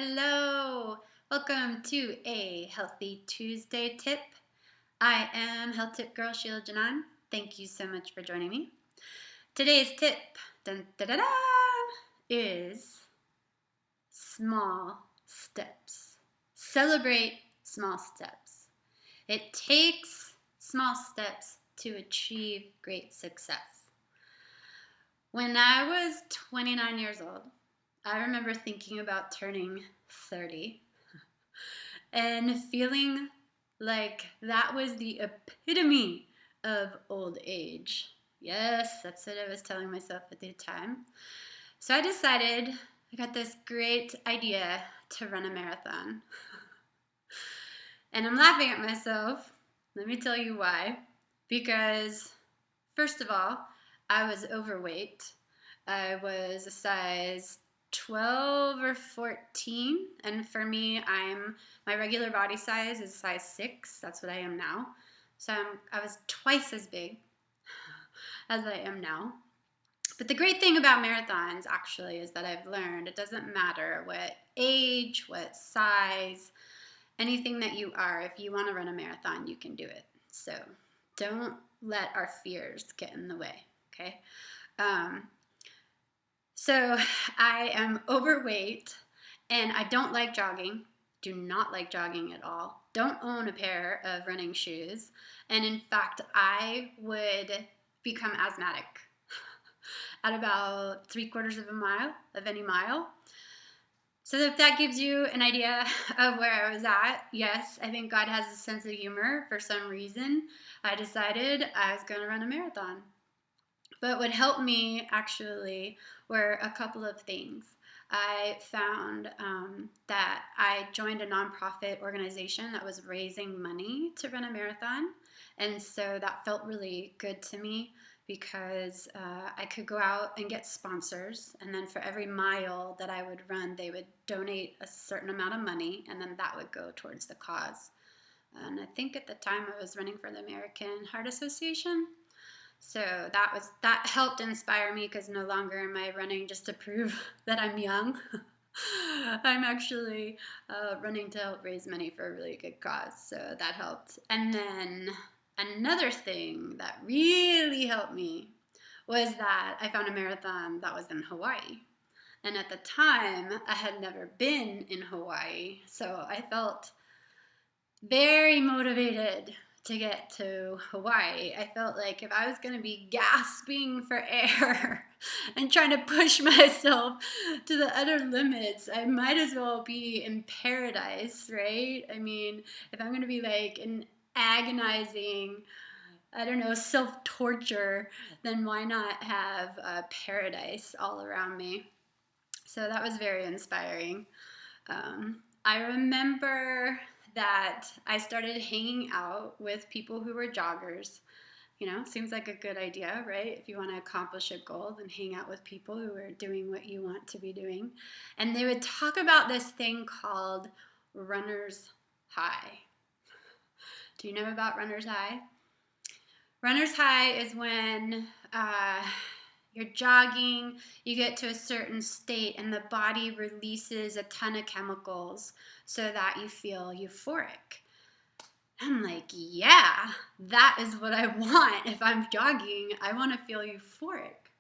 Hello, welcome to a Healthy Tuesday tip. I am Health Tip Girl Sheila Janan. Thank you so much for joining me. Today's tip is small steps. Celebrate small steps. It takes small steps to achieve great success. When I was 29 years old, I remember thinking about turning 30 and feeling like that was the epitome of old age. Yes, that's what I was telling myself at the time. So I decided, I got this great idea to run a marathon. And I'm laughing at myself. Let me tell you why. Because, first of all, I was overweight. I was a size 12 or 14, and for me, my regular body size is size 6. That's what I am now. So I was twice as big as I am now. But the great thing about marathons actually is that I've learned it doesn't matter what age, what size, anything that you are. If you want to run a marathon, you can do it. So don't let our fears get in the way, okay? So I am overweight and I don't like jogging. Do not like jogging at all. Don't own a pair of running shoes. And in fact, I would become asthmatic at about 3/4 of a mile, of any mile. So if that gives you an idea of where I was at, yes, I think God has a sense of humor. For some reason, I decided I was going to run a marathon. But what helped me actually were a couple of things. I found that I joined a nonprofit organization that was raising money to run a marathon. And so that felt really good to me because I could go out and get sponsors. And then for every mile that I would run, they would donate a certain amount of money. And then that would go towards the cause. And I think at the time I was running for the American Heart Association. So that helped inspire me because no longer am I running just to prove that I'm young. I'm actually running to help raise money for a really good cause. So that helped. And then another thing that really helped me was that I found a marathon that was in Hawaii. And at the time, I had never been in Hawaii. So I felt very motivated to get to Hawaii. I felt like if I was going to be gasping for air and trying to push myself to the utter limits, I might as well be in paradise, right? I mean, if I'm going to be like in agonizing, I don't know, self-torture, then why not have paradise all around me? So that was very inspiring. I remember that I started hanging out with people who were joggers. You know, seems like a good idea, right? If you want to accomplish a goal, then hang out with people who are doing what you want to be doing. And they would talk about this thing called runner's high. Do you know about runner's high? Runner's high is when you're jogging, you get to a certain state, and the body releases a ton of chemicals so that you feel euphoric. I'm like, yeah, that is what I want. If I'm jogging, I want to feel euphoric.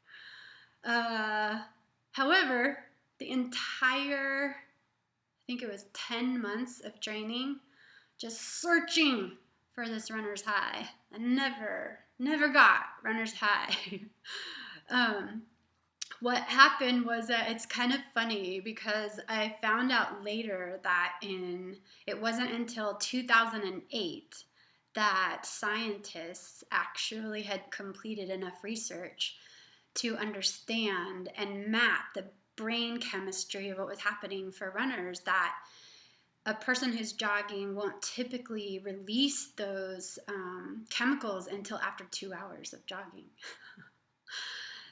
However, the entire, I think it was 10 months of training, just searching for this runner's high. I never got runner's high. What happened was that it's kind of funny because I found out later that it wasn't until 2008 that scientists actually had completed enough research to understand and map the brain chemistry of what was happening for runners, that a person who's jogging won't typically release those chemicals until after 2 hours of jogging.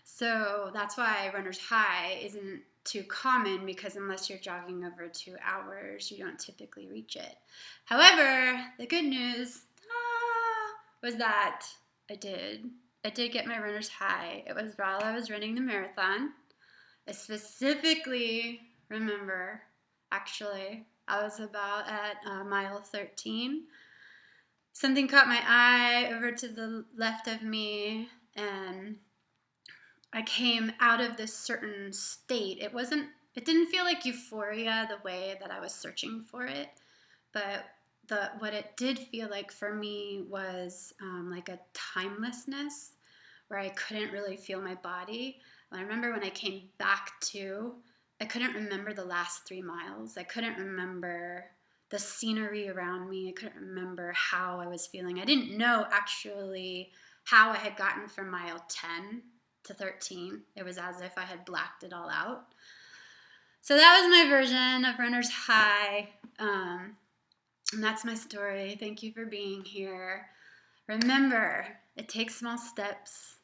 So that's why runner's high isn't too common, because unless you're jogging over 2 hours, you don't typically reach it. However, the good news was that I did get my runner's high. It was while I was running the marathon. I specifically remember actually. I was about at mile 13. Something caught my eye over to the left of me, and I came out of this certain state. It didn't feel like euphoria the way that I was searching for it, but what it did feel like for me was like a timelessness where I couldn't really feel my body. I remember when I came back to, I couldn't remember the last 3 miles. I couldn't remember the scenery around me. I couldn't remember how I was feeling. I didn't know actually how I had gotten from mile 10 to 13. It was as if I had blacked it all out. So that was my version of runner's high. And that's my story. Thank you for being here. Remember, it takes small steps.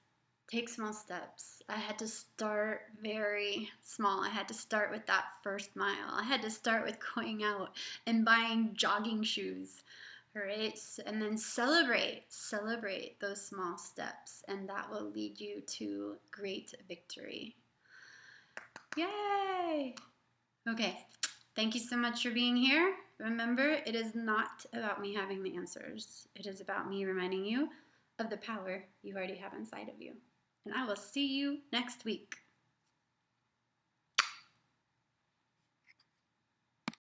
Take small steps. I had to start very small. I had to start with that first mile. I had to start with going out and buying jogging shoes, right? And then celebrate those small steps, and that will lead you to great victory. Yay! Okay, thank you so much for being here. Remember, it is not about me having the answers. It is about me reminding you of the power you already have inside of you. And I will see you next week.